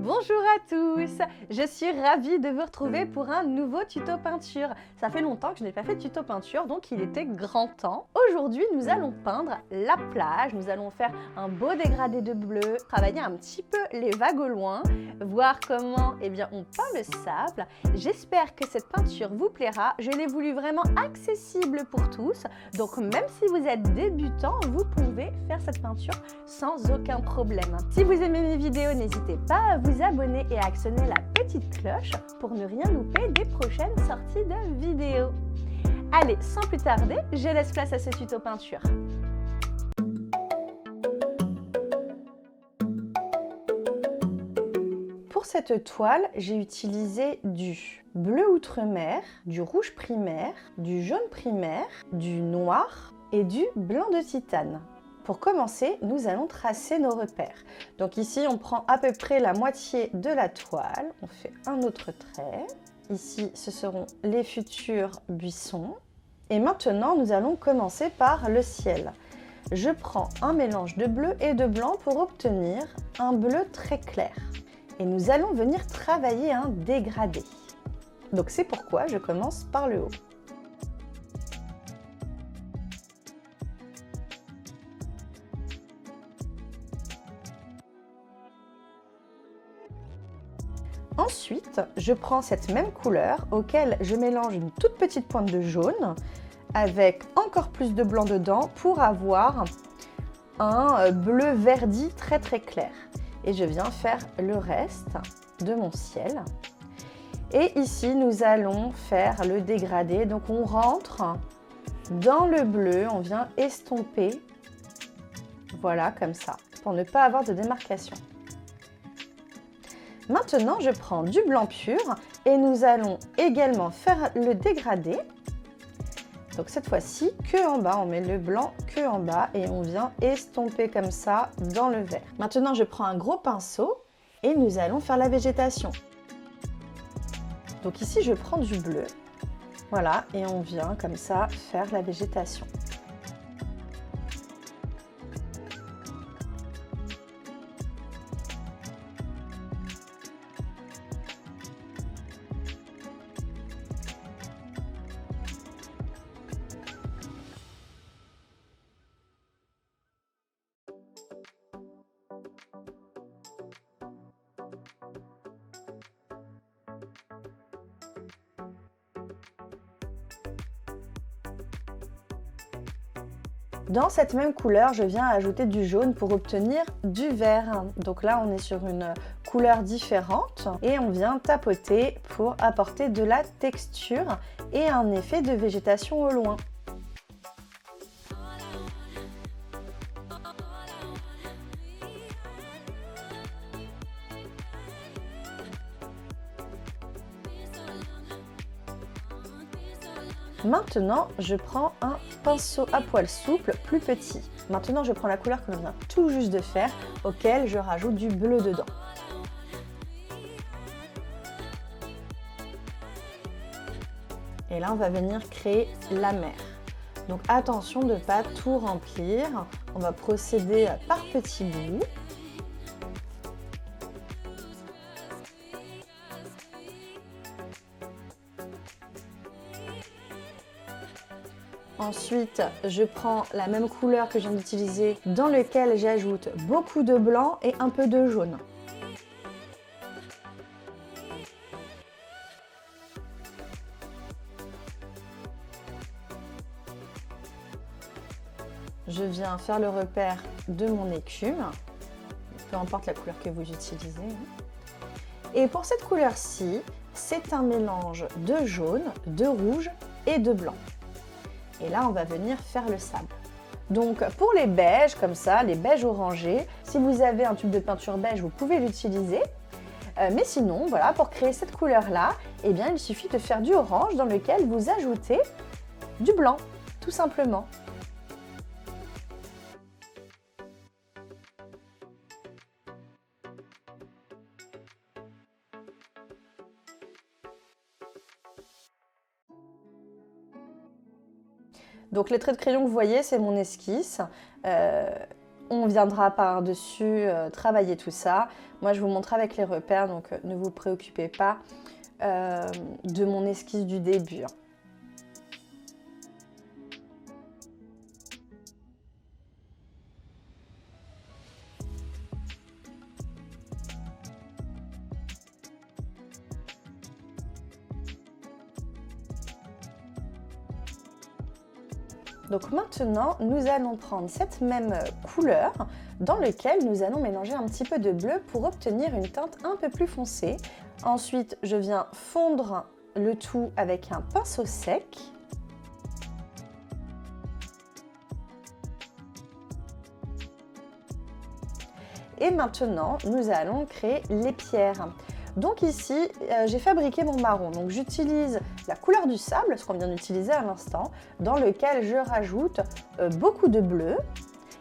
Bonjour à tous, je suis ravie de vous retrouver pour un nouveau tuto peinture. Ça fait longtemps que je n'ai pas fait de tuto peinture, donc il était grand temps. Aujourd'hui, nous allons peindre la plage, nous allons faire un beau dégradé de bleu, travailler un petit peu les vagues au loin, voir comment on peint le sable. J'espère que cette peinture vous plaira, je l'ai voulu vraiment accessible pour tous, donc même si vous êtes débutant, vous pouvez faire cette peinture sans aucun problème. Si vous aimez mes vidéos, n'hésitez pas à vous abonner et à actionner la petite cloche pour ne rien louper des prochaines sorties de vidéos. Allez, sans plus tarder, je laisse place à ce tuto peinture. Pour cette toile, j'ai utilisé du bleu outre-mer, du rouge primaire, du jaune primaire, du noir et du blanc de titane. Pour commencer, nous allons tracer nos repères. Donc ici, on prend à peu près la moitié de la toile. On fait un autre trait. Ici, ce seront les futurs buissons. Et maintenant, nous allons commencer par le ciel. Je prends un mélange de bleu et de blanc pour obtenir un bleu très clair. Et nous allons venir travailler un dégradé. Donc c'est pourquoi je commence par le haut. Ensuite, je prends cette même couleur auquel je mélange une toute petite pointe de jaune avec encore plus de blanc dedans pour avoir un bleu verdi très clair. Et je viens faire le reste de mon ciel. Et ici, nous allons faire le dégradé. Donc on rentre dans le bleu, on vient estomper, voilà comme ça, pour ne pas avoir de démarcation. Maintenant, je prends du blanc pur et nous allons également faire le dégradé. Donc cette fois-ci, que en bas, on met le blanc que en bas et on vient estomper comme ça dans le vert. Maintenant, je prends un gros pinceau et nous allons faire la végétation. Donc ici, je prends du bleu, voilà, et on vient comme ça faire la végétation. Dans cette même couleur, je viens ajouter du jaune pour obtenir du vert. Donc là, on est sur une couleur différente et on vient tapoter pour apporter de la texture et un effet de végétation au loin. Maintenant, je prends un pinceau à poil souple plus petit. Maintenant, je prends la couleur que l'on vient tout juste de faire, auquel je rajoute du bleu dedans. Et là, on va venir créer la mer. Donc attention de ne pas tout remplir. On va procéder par petits bouts. Ensuite, je prends la même couleur que je viens d'utiliser dans lequel j'ajoute beaucoup de blanc et un peu de jaune. Je viens faire le repère de mon écume, peu importe la couleur que vous utilisez. Et pour cette couleur-ci, c'est un mélange de jaune, de rouge et de blanc. Et là, on va venir faire le sable. Donc, pour les beiges, comme ça, les beiges orangés, si vous avez un tube de peinture beige, vous pouvez l'utiliser. Mais sinon, voilà, pour créer cette couleur-là, il suffit de faire du orange dans lequel vous ajoutez du blanc, tout simplement. Donc les traits de crayon que vous voyez, c'est mon esquisse. On viendra par-dessus travailler tout ça. Moi, je vous montre avec les repères, donc ne vous préoccupez pas de mon esquisse du début. Donc maintenant, nous allons prendre cette même couleur dans laquelle nous allons mélanger un petit peu de bleu pour obtenir une teinte un peu plus foncée. Ensuite, je viens fondre le tout avec un pinceau sec. Et maintenant, nous allons créer les pierres. Donc ici, j'ai fabriqué mon marron. Donc j'utilise la couleur du sable, ce qu'on vient d'utiliser à l'instant, dans lequel je rajoute beaucoup de bleu.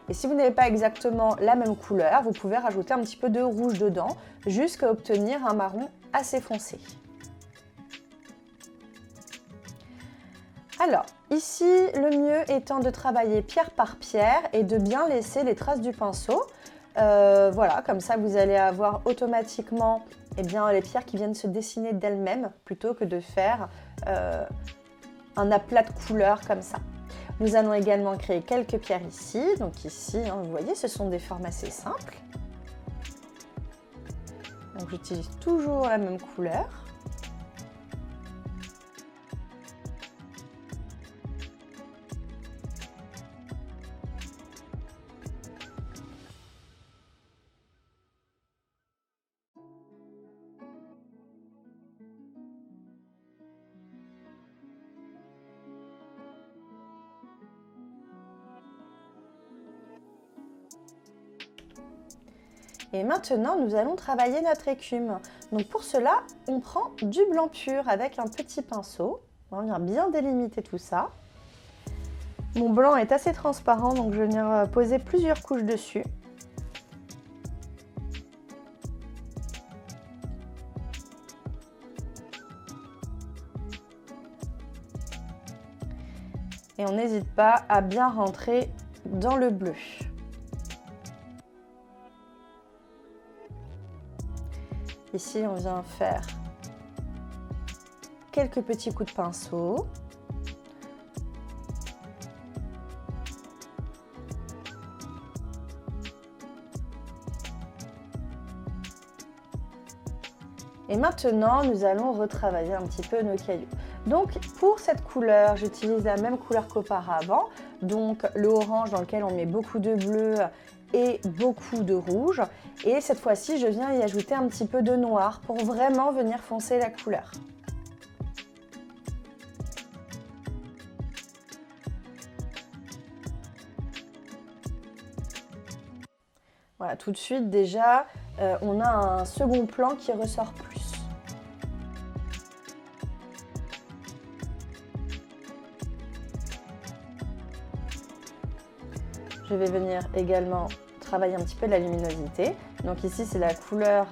Et si vous n'avez pas exactement la même couleur, vous pouvez rajouter un petit peu de rouge dedans, jusqu'à obtenir un marron assez foncé. Alors, ici, le mieux étant de travailler pierre par pierre et de bien laisser les traces du pinceau. Voilà, comme ça vous allez avoir automatiquement les pierres qui viennent se dessiner d'elles-mêmes plutôt que de faire un aplat de couleurs comme ça. Nous allons également créer quelques pierres ici. Donc ici, vous voyez, ce sont des formes assez simples. Donc j'utilise toujours la même couleur. Et maintenant, nous allons travailler notre écume. Donc pour cela, on prend du blanc pur avec un petit pinceau. On vient bien délimiter tout ça. Mon blanc est assez transparent, donc je viens poser plusieurs couches dessus. Et on n'hésite pas à bien rentrer dans le bleu. Ici, on vient faire quelques petits coups de pinceau. Et maintenant, nous allons retravailler un petit peu nos cailloux. Donc, pour cette couleur, j'utilise la même couleur qu'auparavant. Donc, le orange dans lequel on met beaucoup de bleu et beaucoup de rouge. Et cette fois-ci, je viens y ajouter un petit peu de noir pour vraiment venir foncer la couleur. Voilà, tout de suite déjà, on a un second plan qui ressort plus. Je vais venir également travailler un petit peu de la luminosité. Donc ici, c'est la couleur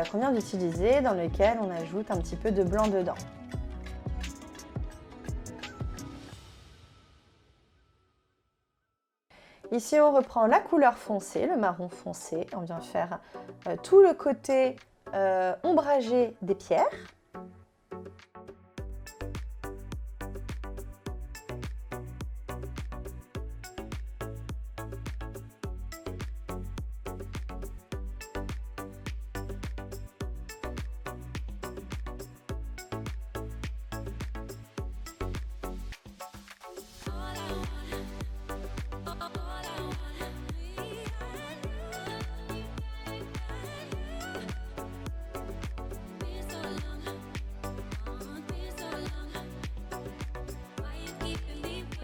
qu'on vient d'utiliser, dans laquelle on ajoute un petit peu de blanc dedans. Ici, on reprend la couleur foncée, le marron foncé. On vient faire tout le côté ombragé des pierres.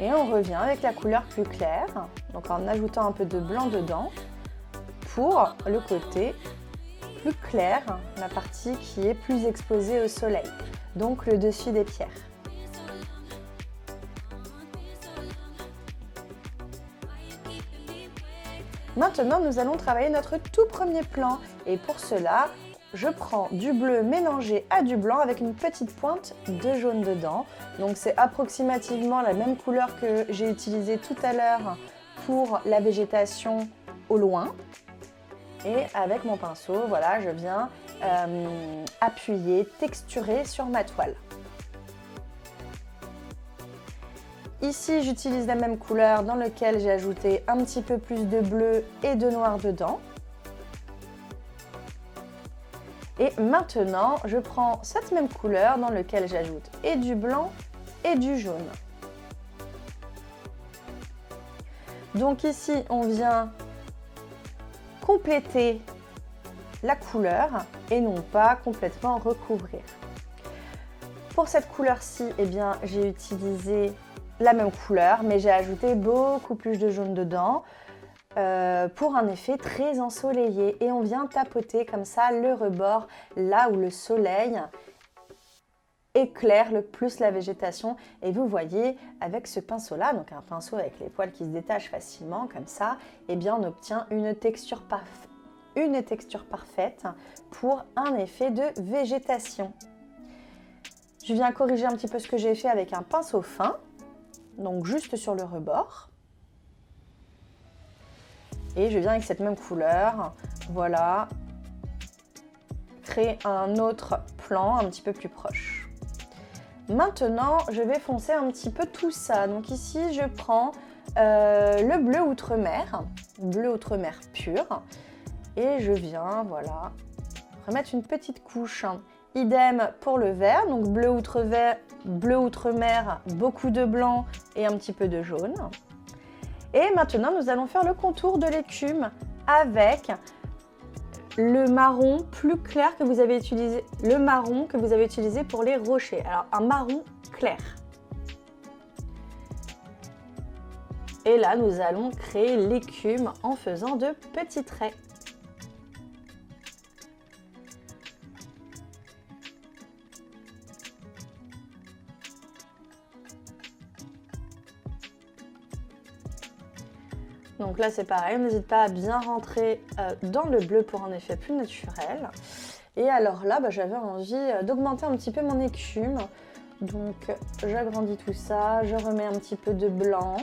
Et on revient avec la couleur plus claire, donc en ajoutant un peu de blanc dedans, pour le côté plus clair, la partie qui est plus exposée au soleil, donc le dessus des pierres. Maintenant, nous allons travailler notre tout premier plan, et pour cela, je prends du bleu mélangé à du blanc avec une petite pointe de jaune dedans. Donc c'est approximativement la même couleur que j'ai utilisée tout à l'heure pour la végétation au loin. Et avec mon pinceau, voilà, je viens appuyer, texturer sur ma toile. Ici, j'utilise la même couleur dans laquelle j'ai ajouté un petit peu plus de bleu et de noir dedans. Et maintenant, je prends cette même couleur dans laquelle j'ajoute et du blanc et du jaune. Donc ici, on vient compléter la couleur et non pas complètement recouvrir. Pour cette couleur-ci, eh bien, j'ai utilisé la même couleur, mais j'ai ajouté beaucoup plus de jaune dedans pour un effet très ensoleillé. Et on vient tapoter comme ça le rebord, là où le soleil éclaire le plus la végétation. Et vous voyez, avec ce pinceau-là, donc un pinceau avec les poils qui se détachent facilement, comme ça, eh bien, on obtient une texture parfaite pour un effet de végétation. Je viens corriger un petit peu ce que j'ai fait avec un pinceau fin, donc juste sur le rebord. Et je viens avec cette même couleur, voilà, créer un autre plan un petit peu plus proche. Maintenant, je vais foncer un petit peu tout ça. Donc ici, je prends le bleu outre-mer pur. Et je viens, voilà, remettre une petite couche. Idem pour le vert, donc bleu outre-mer, beaucoup de blanc et un petit peu de jaune. Et maintenant, nous allons faire le contour de l'écume avec le marron plus clair que vous avez utilisé, pour les rochers. Alors, un marron clair. Et là, nous allons créer l'écume en faisant de petits traits. Donc là, c'est pareil, n'hésite pas à bien rentrer dans le bleu pour un effet plus naturel. Et alors là, j'avais envie d'augmenter un petit peu mon écume. Donc j'agrandis tout ça, je remets un petit peu de blanc.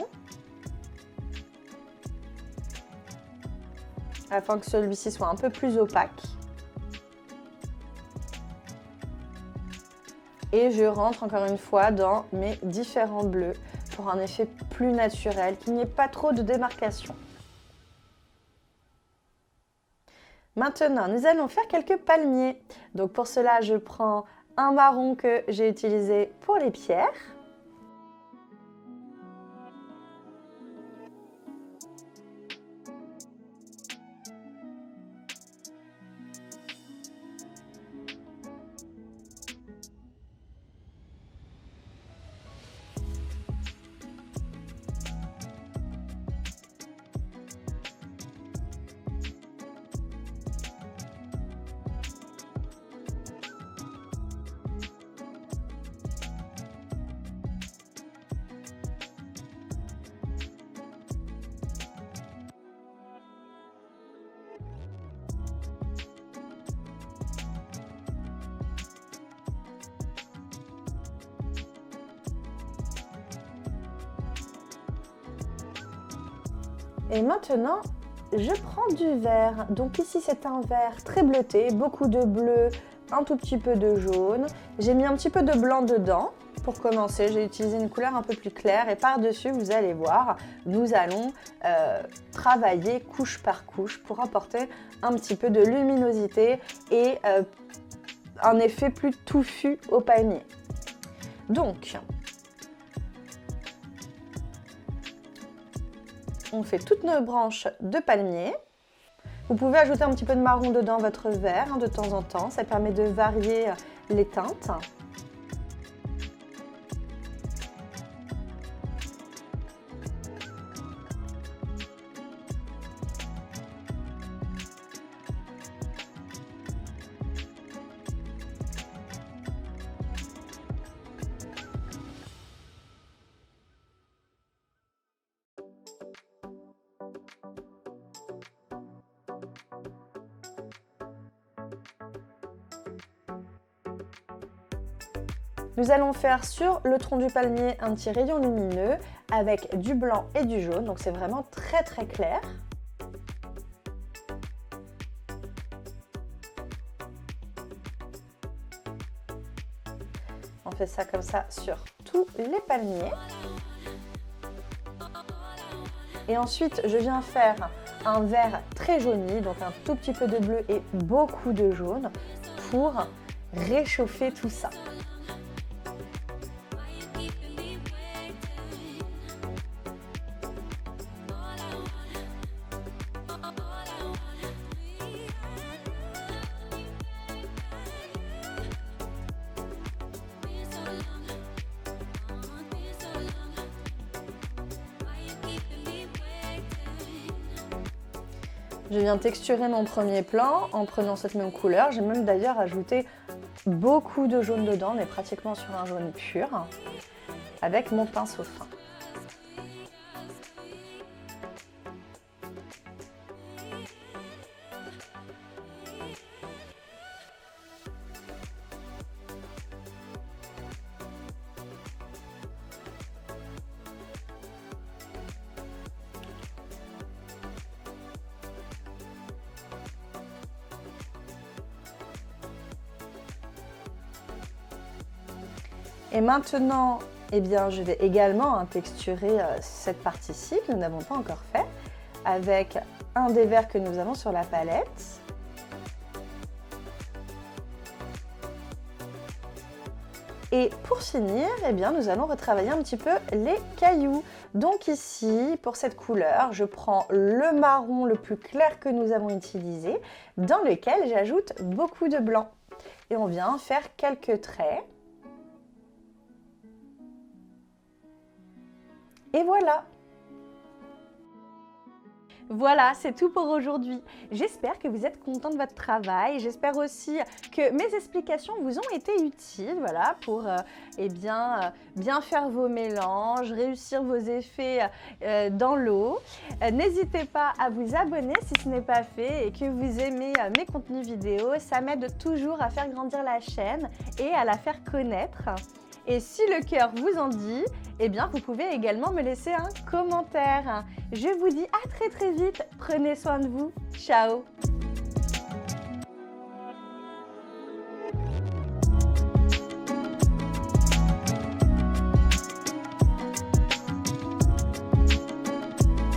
Afin que celui-ci soit un peu plus opaque. Et je rentre encore une fois dans mes différents bleus pour un effet plus naturel, qu'il n'y ait pas trop de démarcation. Maintenant, nous allons faire quelques palmiers. Donc pour cela, je prends un marron que j'ai utilisé pour les pierres. Et maintenant, je prends du vert. Donc ici, c'est un vert très bleuté, beaucoup de bleu, un tout petit peu de jaune. J'ai mis un petit peu de blanc dedans. Pour commencer, j'ai utilisé une couleur un peu plus claire et par-dessus, vous allez voir, nous allons travailler couche par couche pour apporter un petit peu de luminosité et un effet plus touffu au palmier. Donc, on fait toutes nos branches de palmier. Vous pouvez ajouter un petit peu de marron dedans votre vert de temps en temps. Ça permet de varier les teintes. Nous allons faire sur le tronc du palmier un petit rayon lumineux avec du blanc et du jaune, donc c'est vraiment très très clair. On fait ça comme ça sur tous les palmiers. Et ensuite, je viens faire un vert très jauni, donc un tout petit peu de bleu et beaucoup de jaune pour réchauffer tout ça. Je viens texturer mon premier plan en prenant cette même couleur. J'ai même d'ailleurs ajouté beaucoup de jaune dedans, mais pratiquement sur un jaune pur, avec mon pinceau fin. Et maintenant, eh bien, je vais également texturer cette partie-ci que nous n'avons pas encore fait avec un des verts que nous avons sur la palette. Et pour finir, eh bien, nous allons retravailler un petit peu les cailloux. Donc ici, pour cette couleur, je prends le marron le plus clair que nous avons utilisé, dans lequel j'ajoute beaucoup de blanc. Et on vient faire quelques traits. Et voilà! Voilà, c'est tout pour aujourd'hui. J'espère que vous êtes content de votre travail. J'espère aussi que mes explications vous ont été utiles, voilà, pour bien faire vos mélanges, réussir vos effets dans l'eau. N'hésitez pas à vous abonner si ce n'est pas fait et que vous aimez mes contenus vidéo. Ça m'aide toujours à faire grandir la chaîne et à la faire connaître. Et si le cœur vous en dit, eh bien vous pouvez également me laisser un commentaire. Je vous dis à très vite, prenez soin de vous, ciao!